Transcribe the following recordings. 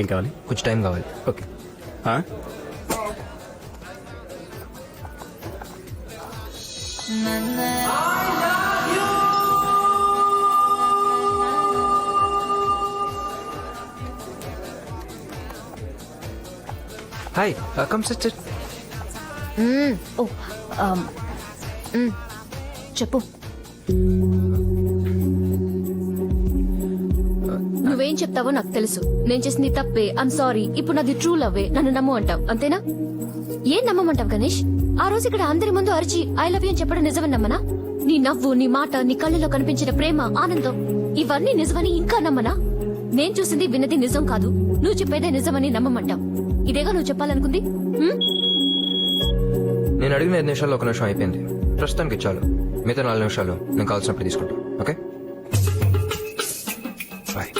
ఏం కావాలి? కొంచెం టైం కావాలి. ఓకే. Hi, come sit. ఓ చెప్పు. నువ్వేం చెప్తావో నాకు తెలుసు. నేను చేసింది తప్పే, ఐమ్ సారీ. ఇప్పుడు నాది ట్రూ లవ్వే, నన్ను నమ్ము అంటావు అంతేనా? ఏం నమ్మమంటావు గణేష్? ఆ రోజు ఇక్కడ అందరి ముందు అరిచి ఐ లవ్ యూ అని చెప్పడం నిజమని నమ్మనా? నీ నవ్వు, నీ మాట, నీ కళ్ళలో కనిపించిన ప్రేమ, ఆనందం ఇవన్నీ నిజమని ఇంకా నమ్మనా? నేను చూసింది విన్నది నిజం కాదు, నువ్వు చెప్పేదే నిజమని నమ్మమంటావు. ఇదేగా నువ్వు చెప్పాలనుకుంది? నేను అడిగిన 5 నిమిషాల్లో 1 నిమిషం అయిపోయింది. ప్రస్తుతానికి చాలు. మిగతా 4 నిమిషాలు నేను కావాల్సినప్పుడు తీసుకుంటాను. Okay, bye.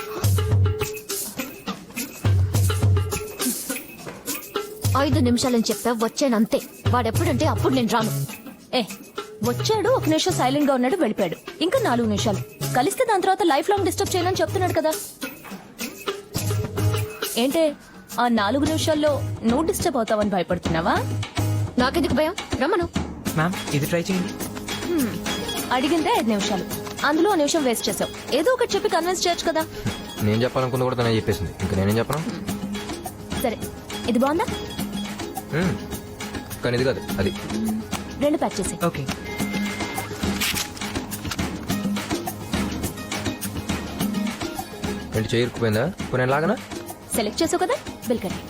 5 నిమిషాలని చెప్పా, వచ్చానంతే. వాడెప్పుడంటే అప్పుడు నేను రాను. వచ్చాడు, 1 నిమిషం సైలెంట్ గా ఉన్నాడు, వెళ్ళిపోయాడు. ఇంకా 4 నిమిషాలు కలిస్తే దాని తర్వాత లైఫ్ లాంగ్ డిస్టర్బ్ చేయనని చెప్తున్నాడు కదా. ఏంటే ఆ 4 నిమిషాల్లో నువ్వు డిస్టర్బ్ అవుతావని భయపడుతున్నావా? నాకెందుకు భయం? రమ్మను. మ్యామ్, ఇది ట్రై చేయండి. అడిగిందే 5 నిమిషాలు, అందులో 1 నిమిషం వేస్ట్ చేసావు. ఏదో ఒకటి చెప్పి కన్విన్స్ చేయొచ్చు కదా. నేను చెప్పాలనుకుంది కూడా తనే చెప్పేసింది. ఇంకా నేనేం చెప్పను? సరే, ఇది బాగుందా? కానీ ఇది కాదు, అది. 2 ప్యాక్ చేసి. ఓకే. ఏంటి చేరుకుపోయిందా? ఇప్పుడు నేను లాగనా? సెలెక్ట్ చేసావు కదా, బిల్ కట్టే.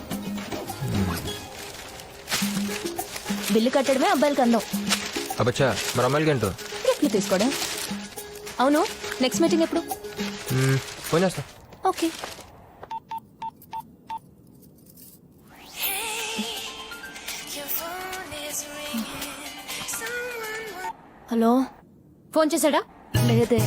బిల్లు కట్టడమే అబ్బాయిలకి అందం. అబ్బచ్చా, మరి అమ్మాయిలకి ఏంటో? గిఫ్ట్లు తీసుకోవడం. అవును, నెక్స్ట్ మీటింగ్ ఎప్పుడు? ఫోన్ చేస్తా. ఓకే. హలో, ఫోన్ చేశాడా? లేదే.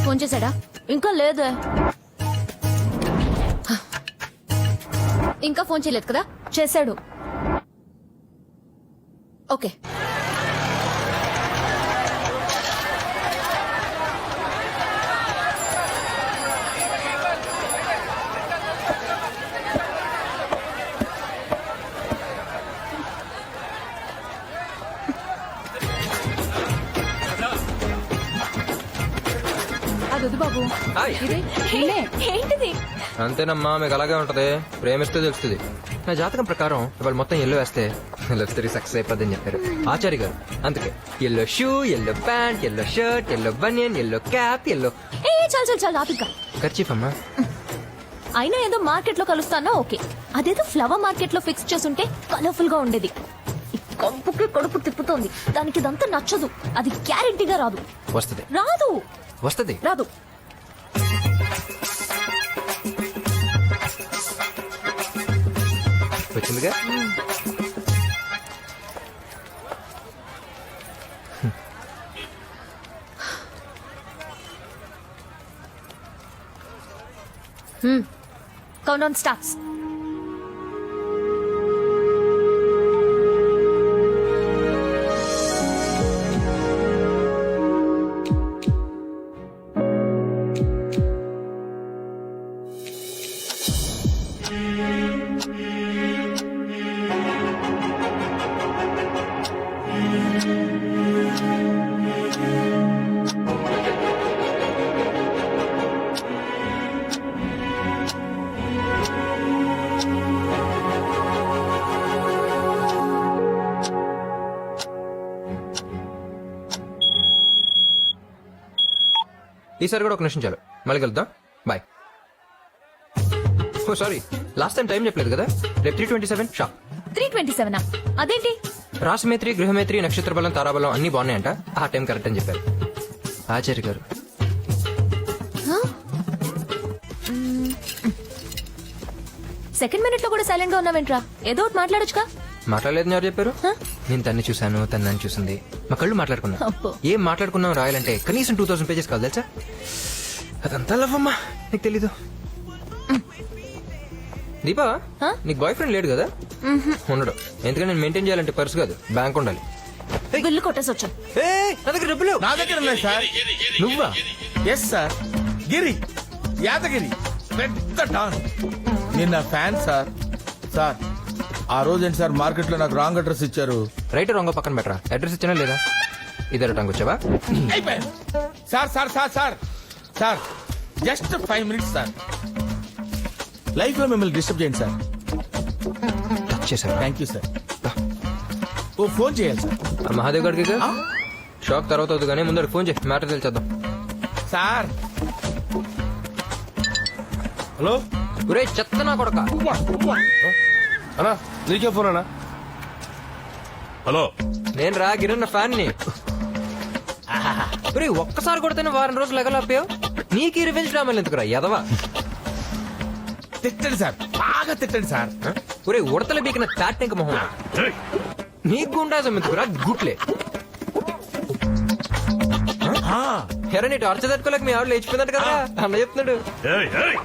ఫోన్ చేశాడా? ఇంకా లేదే. ఇంకా ఫోన్ చేయలేదు కదా? చేశాడు. ఓకే. అది బాబు. హాయ్. ఏంటిది? అంతేనమ్మా, మీకు అలాగే ఉంటది. ప్రేమిస్తే తెలుస్తుంది. నా జాతకం ప్రకారం ఇవాళ మొత్తం ఎల్లో వేస్తే లవ్ స్టోరీ సక్సెస్ అయిపోద్దని చెప్పారు ఆచార్య గారు. అందుకే yellow shoe, yellow pant, yellow shirt, yellow banian, yellow cap, yellow చాలు ఆపిక. కర్చీఫ్ అమ్మా. అయినా ఏదో మార్కెట్ లో కలుస్తానో ఓకే, అదేదో ఫ్లవర్ మార్కెట్ లో ఫిక్స్ చేసుంటే కలర్ఫుల్ గా ఉండేది. ఈ కంపుకి కడుపు తిప్పుతోంది, దానికి ఇదంతా నచ్చదు. అది గ్యారెంటీగా రాదు. వస్తుంది. రాదు. వస్తుంది. రాదు. వచ్చిందిగా. Count starts. ఈసారి కూడా 1 నిమిషం చాలు. మళ్ళీ కలుద్దాం. బాయ్. ఓ సారీ, లాస్ట్ టైం టైం చెప్పలేదు కదా. రేపు 3:27 షాప్. 3:27 అదేంటి? రాశిమేత్రి, గృహమేత్రి, నక్షత్ర బలం, తారాబలం అన్ని బాగున్నాయంట. ఆ టైం కరెక్ట్ అని చెప్పారు ఆచార్య గారు. సెకండ్ మినిట్ లో కూడా సైలెంట్ గా ఉన్నావేంట్రా? ఏదో ఒకటి మాట్లాడొచ్చుగా. మాట్లాడలేదని ఎవరు చెప్పారు? నేను తన్ని చూశాను, తను నన్ను చూసింది. మా కళ్ళు మాట్లాడుకున్నా. అబ్బో. ఏం మాట్లాడుకున్నాం రాయాలంటే కనీసం 2000 పేజెస్ కావాలి తెలుసా. అదంతా లవ్ అమ్మా, నీకు తెలీదు. దీపా, నీకు బాయ్ ఫ్రెండ్ లేడు కదా? ఉండడు. ఎందుకంటే నేను మెయింటైన్ చేయాలంటే పర్సు కాదు, బ్యాంక్ ఉండాలి. బిల్లు కొట్టేసి వచ్చాను. ఏ నా దగ్గర డబ్బులు. నా దగ్గర ఉన్నాయి సార్. నువ్వా? Yes sir. గిరి యాదగిరి పెద్ద డాన్. నిన్న ఫ్యాన్ సార్. సార్ ఆ రోజు ఏంటి సార్ మార్కెట్ లో నాకు రాంగ్ అడ్రస్ ఇచ్చారు. రైట్ రాంగ్ పక్కన బెటరా, అడ్రస్ ఇచ్చినా లేదా? ఇద్దరు టంగ్ వచ్చావా? అయిపోయాను sir. Sir sir sir sir just 5 minutes sir. Life లో మిమ్మల్ని డిస్టర్బ్ చేయండి సార్. టచ్ చేశారా? Thank you sir. ఓ ఫోన్ చేయాలి సార్. ఆ మహాదేవ్ గారికి షాక్ తర్వాత అవుతుంది కానీ ముందర ఫోన్ చేసి మ్యాటర్ తెలిచేద్దాం. సార్ హలో ఒరే చెత్త నా కొడక. అన్నా నీకే ఫోన్ అన్నా. హలో నేను రా గిరన్న ఫ్యాన్ ని. ఒరే ఒక్కసారి కొడితేనే వారం రోజులు ఎగలాపావు. నీకు ఈ రివెంజ్ డ్రామాలు ఎందుకురా ఎదవా? తిట్టండి సార్, బాగా తిట్టండి సార్. ఒరే ఉడతల బీకిన తాట్నిక మొహం. ఏయ్, నీకు గుండాజం ఎందుకురా గుట్లే. ఎరా నీ టార్చర్ తట్టుకోలేక మీ ఆవిడ లేచిపోయిందట కదా అన్న చెప్తున్నాడు. ఏయ్, ఏయ్.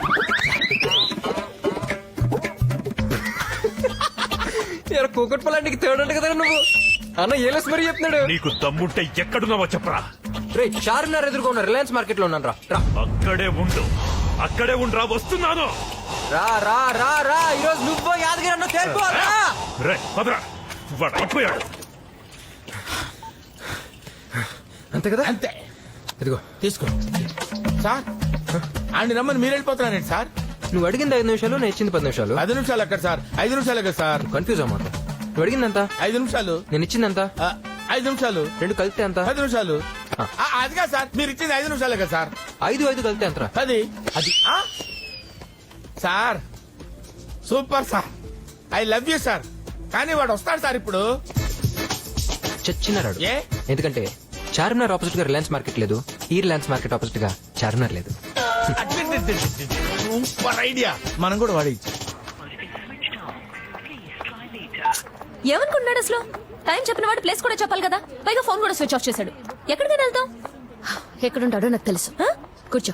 ఎరా కూకట్ పొలాంటికి తేడంట కదా నువ్వు. అన్న ఏలస్ మరీ చెప్తున్నాడు. నీకు దమ్ముంటే ఎక్కడున్నావో చెప్పరా. రే చార్మినార్ ఎదురుగా రిలయన్స్ మార్కెట్ లో ఉన్నాను. రా అక్కడే ఉండు, అక్కడే ఉండురా, వస్తున్నాను. రా రా రా రా ఈరోజు నువ్వు యాదగిరి అన్న తేలిపోవాలా? రే పదరా, వాడు అయిపోయాడు. అంతే కదా? అంతే. ఇదిగో తీసుకో సార్. అండి రమ్మని మీరు వెళ్ళిపోతున్నారండి సార్. నువ్వు అడిగింది 5 నిమిషాలు, నేను ఇచ్చింది 10 నిమిషాలు. 5 నిమిషాలు ఎక్కడ సార్? 5 నిమిషాలు కదా సార్. కన్ఫ్యూజ్ అన్నమాట. నువ్వు అడిగింది ఎంత? 5 నిమిషాలు. నేను ఇచ్చింది ఎంత? 5 నిమిషాలు. రెండు కలిపితే ఎంత? 10 నిమిషాలు. ఆ. అది కాదు సార్, మీరు ఇచ్చింది 5 నిమిషాలే కదా సార్. 5 కలిపితే ఎంత? 10. అది sir super sir. I love you sir. కానీ వాడు వస్తాడు సార్ ఇప్పుడు. చచ్చినారాడు. ఏ? ఎందుకంటే చార్మినార్ ఆపోజిట్ గా రిలయన్స్ మార్కెట్ లేదు, ఈ రిలయన్స్ మార్కెట్ ఆపోజిట్ గా చార్మినార్ లేదు. Super idea. మనం కూడా వాడి ఏమనుకుంటున్నాడు అసలు? టైం చెప్పిన వాడు ప్లేస్ కూడా చెప్పాలి కదా. పైగా ఫోన్ కూడా స్విచ్ ఆఫ్ చేశాడు. ఎక్కడికి వెళ్తాం? ఎక్కడుంటాడో నాకు తెలుసు. కూర్చో.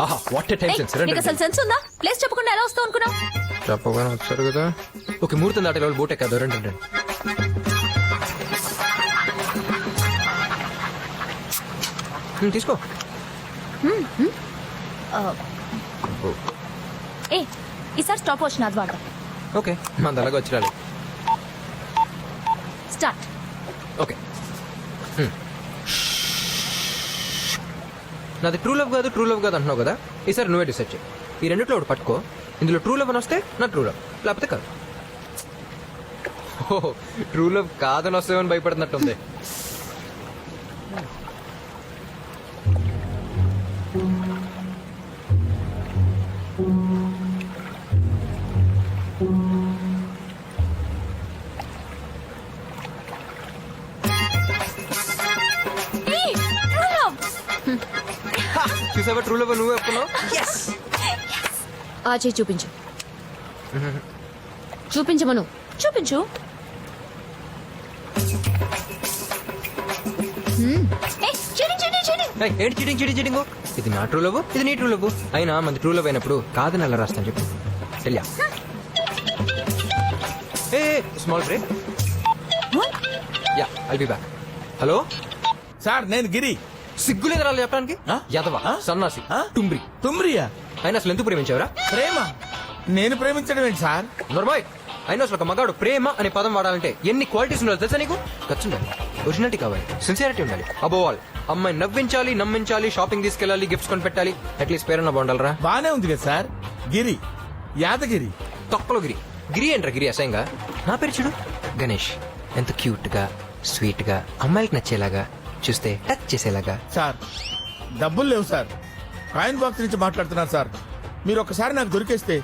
ఆహా వాట్ ఏ టైం సెన్స్. నీకు అసలు సెన్స్ ఉందా? ప్లేస్ చెప్పకుండా ఎలా వస్తావు అనుకున్నావు? చెప్పగానే వచ్చారు కదా. ఓకే ముహూర్తం దాటే వాళ్ళు బోట్ ఎక్కారు. రండి రండి. తీసుకో. ఏ ఈసారి స్టాప్ వాచ్ నాది వాడదాం. ఓకే మన అలాగే వచ్చి రాలి. స్టార్ట్. ఓకే నాది ట్రూ లవ్ కాదు, ట్రూ లవ్ కాదు అంటున్నావు కదా. ఈసారి నువ్వే డిసైడ్ చేయి. ఈ రెండిట్లో ఒకటి పట్టుకో. ఇందులో ట్రూ లవ్ అని వస్తే నా ట్రూ లవ్, లేకపోతే కాదు. ఓహో ట్రూ లవ్ కాదని వస్తామని భయపడుతున్నట్టుంది. ఏయ్, true love. చూసావా ట్రూ లవ్ నువ్వే ఒప్పుకున్నావు. ఆ చేయి చూపించు. చూపించమను. చూపించు. ఏయ్, చీటింగ్, చీటింగ్, చీటింగ్. ఏయ్, ఏంటి చీటింగ్ చీటింగ్ చీటింగ్? ఇది నా ట్రూ లవ్, ఇది నీ ట్రూ లవ్. అయినా మంది ట్రూ లవ్ అయినప్పుడు కాదని అలా రాస్తాను చెప్పు. తెలియా? A small break. What? Yeah I'll be back. Hello sir. నేను గిరి. సిగ్గులేదు రాళ్ళు చెప్పడానికి. ఆ? యదవ ఆ? సన్నాసి ఆ? టుంబ్రి. తుమ్రియా? అయినా అసలు ఎందుకు ప్రేమించావురా? ప్రేమ? నేను ప్రేమించడం ఏంటి సార్? నర్మాయ్. అయినా అసలు ఒక మగాడు ప్రేమ అనే పదం వాడాలంటే ఎన్ని క్వాలిటీస్ ఉండాలి తెలుసా నీకు? ఖర్చు ఉండాలి, ఒరిజినాలిటీ కావాలి, సిన్సియారిటీ ఉండాలి. అబోవ్ ఆల్ అమ్మాయి నవ్వించాలి, నమ్మించాలి, షాపింగ్ తీసుకెళ్ళాలి, గిఫ్ట్స్ కొని పెట్టాలి. అట్లీస్ట్ పేరన్నా బాగుండాలరా. బానే ఉంది కదా సార్. గిరి యాదగిరి. తొక్కలో గిరి. గిరి ఏంట్రా గిరి అసహ్యంగా? నా పేరు చూడు గణేష్. ఎంత క్యూట్ గా స్వీట్ గా అమ్మాయికి నచ్చేలాగా, చూస్తే టచ్ చేసేలాగా. సార్ డబ్బులు లేవు సార్. కాయిన్ బాక్స్ నుంచి మాట్లాడుతున్నాను సార్. మీరు ఒకసారి నాకు దొరికేస్తే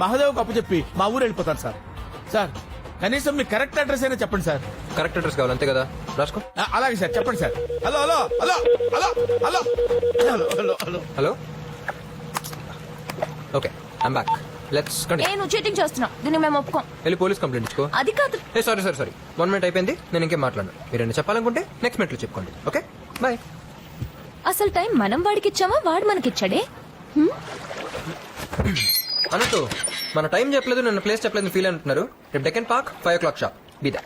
మహాదేవ్ అప్పు చెప్పి మా ఊరు వెళ్ళిపోతాను సార్. సార్ కనీసం మీ కరెక్ట్ అడ్రస్ అయినా చెప్పండి సార్. కరెక్ట్ అడ్రస్ కావాలి అంతే కదా, రాసుకో. అలాగే సార్ చెప్పండి sir. Hello hello hello hello hello hello hello hello hello okay I'm back. Let's A continue. నువ్వు చీటింగ్ చేస్తున్నావు. దీన్ని మేము ఒప్పుకోం. వెళ్ళి పోలీస్ కంప్లైంట్ ఇచ్చుకో. అది కాదు. ఏ సారీ సారీ సారీ 1 మినిట్ అయిపోయింది. నేను ఇంకేం మాట్లాడను. మీరు చెప్పాలనుకుంటే నెక్స్ట్ మినిట్లో చెప్పుకోండి. Okay bye. అసలు టైం మనం వాడికి ఇచ్చామా వాడు మనకిచ్చాడే అన్నట్టు మన టైం చెప్పలేదు నిన్న ప్లేస్ చెప్పలేదు ఫీల్ అంటున్నారు రేపు డెక్కన్ పార్క్ 5 o'clock షాప్ బీదా